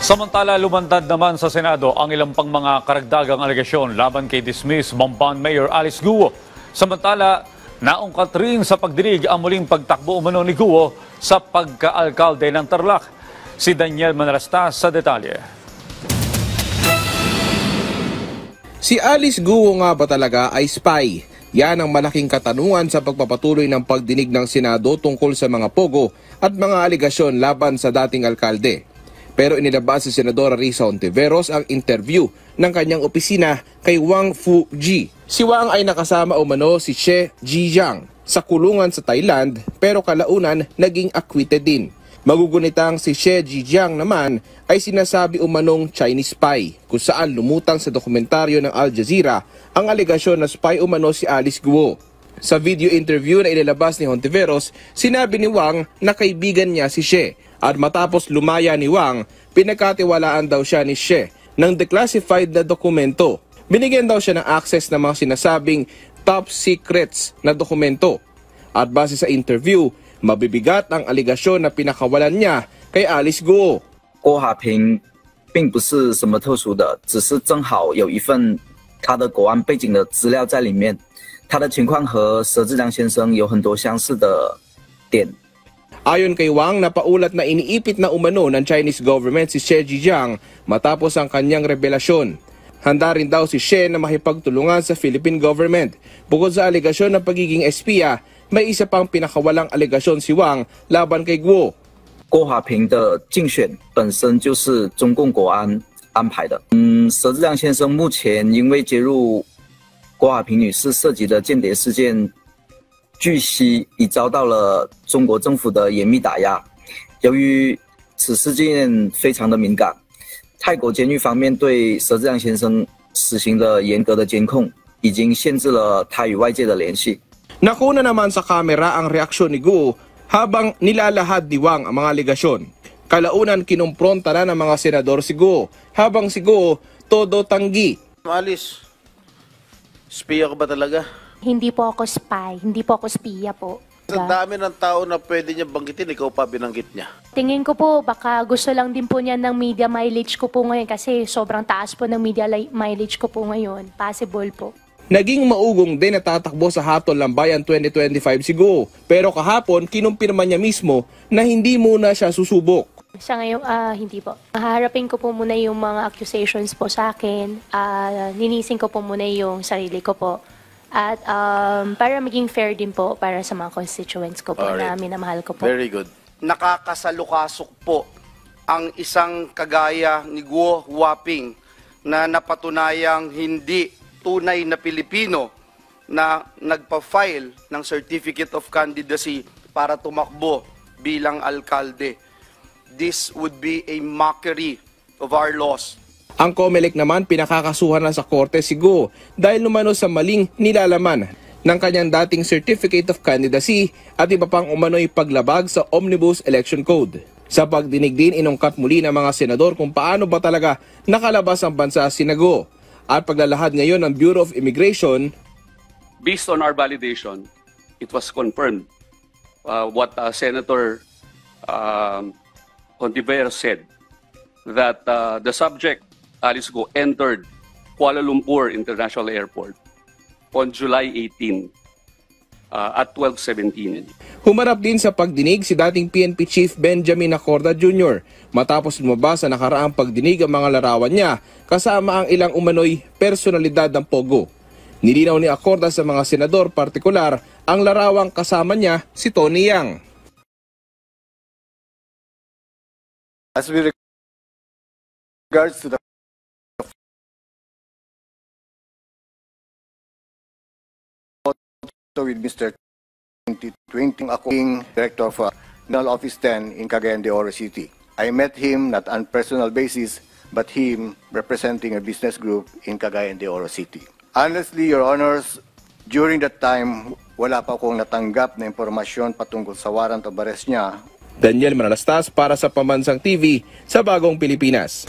Samantala, lumantad naman sa Senado ang ilang pang mga karagdagang alegasyon laban kay dismiss Bamban Mayor Alice Guo. Samantala, naungkat rin sa pagdinig ang muling pagtakbo umano ni Guo sa pagka-alkalde ng Tarlac. Si Daniel Manarastas sa detalye. Si Alice Guo nga ba talaga ay spy? Yan ang malaking katanungan sa pagpapatuloy ng pagdinig ng Senado tungkol sa mga pogo at mga alegasyon laban sa dating alkalde. Pero inilabas si Senadora Risa Hontiveros ang interview ng kanyang opisina kay Wang Fuji. Si Wang ay nakasama umano si Xie Zhijiang sa kulungan sa Thailand pero kalaunan naging acquitted din. Magugunitang si Xie Zhijiang naman ay sinasabi umanong Chinese spy kung saan lumutang sa dokumentaryo ng Al Jazeera ang alegasyon na spy umano si Alice Guo. Sa video interview na inilabas ni Hontiveros, sinabi ni Wang na kaibigan niya si Xie. At matapos lumaya ni Wang, pinagkatiwalaan daw siya ni Xie ng declassified na dokumento. Binigyan daw siya ng access ng mga sinasabing top secrets na dokumento. At base sa interview, mabibigat ang aligasyon na pinakawalan niya kay Alice Guo. 郭华平并不是什么特殊的，只是正好有一份他的国安背景的资料在里面，他的情况和佘志良先生有很多相似的点。 Ayon kay Wang, napaulat na iniipit na umano ng Chinese government si Xie Zhijiang matapos ang kanyang revelasyon. Handa rin daw si Xie na makipagtulungan sa Philippine government. Bukod sa alegasyon ng pagiging espiya, may isa pang pinakawalang alegasyon si Wang laban kay Guo. 郭华平的竞选本身就是中共国安安排的。佘志良先生目前因为揭露郭华平女士涉及的间谍事件。 据悉已遭到了中国政府的严密打压。由于此事件非常的敏感，泰国监狱方面对佘志良先生实行了严格的监控，已经限制了他与外界的联系。 Nakuna naman sa kamera ang reaksyon ni Guo habang nilalahad ni Wang ang mga alegasyon. Kalaunan kinumpronta na ng mga senador si Guo habang si Guo todo tanggi. Alice, spiya ka ba talaga? Hindi po ako spy, hindi po ako spiya po. Sa dami ng tao na pwede niya banggitin, ikaw pa binanggit niya. Tingin ko po, baka gusto lang din po niya ng media mileage ko po ngayon kasi sobrang taas po ng media mileage ko po ngayon. Possible po. Naging maugong din na tatakbo sa Hatol ng Bayan 2025 si Guo. Pero kahapon, kinumpirma niya mismo na hindi muna siya susubok. Sa ngayon, hindi po. Harapin ko po muna yung mga accusations po sa akin. Ninisin ko po muna yung sarili ko po. At para maging fair din po para sa mga constituents ko po na minamahal ko po. Very good. Nakakasalukasok po ang isang kagaya ni Guo Huaping na napatunayang hindi tunay na Pilipino na nagpa-file ng Certificate of Candidacy para tumakbo bilang alkalde. This would be a mockery of our laws. Ang COMELEC naman pinakakasuhan na sa korte si Guo dahil lumano sa maling nilalaman ng kanyang dating Certificate of Candidacy at iba pang umano'y paglabag sa Omnibus Election Code. Sa pagdinig din, inungkat muli ng mga senador kung paano ba talaga nakalabas ang bansa si Guo. At paglalahad ngayon ng Bureau of Immigration. Based on our validation, it was confirmed what Senator Hontiveros said that the subject Alice Guo entered Kuala Lumpur International Airport on July 18 at 12:17. Humarap din sa pagdinig si dating PNP Chief Benjamin Acorda Jr. matapos lumabas sa nakaraang pagdinig ang mga larawan niya kasama ang ilang umano'y personalidad ng Pogo. Nilinaw ni Acorda sa mga senador partikular ang larawang kasama niya si Tony Yang. As we regards to the with Mr. 2020, ako being Director of National Office 10 in Cagayan de Oro City. I met him not on personal basis, but him representing a business group in Cagayan de Oro City. Honestly, Your Honors, during that time, wala pa akong natanggap na impormasyon patungkol sa warrant of arrest niya. Daniel Manarastas para sa Pambansang TV sa Bagong Pilipinas.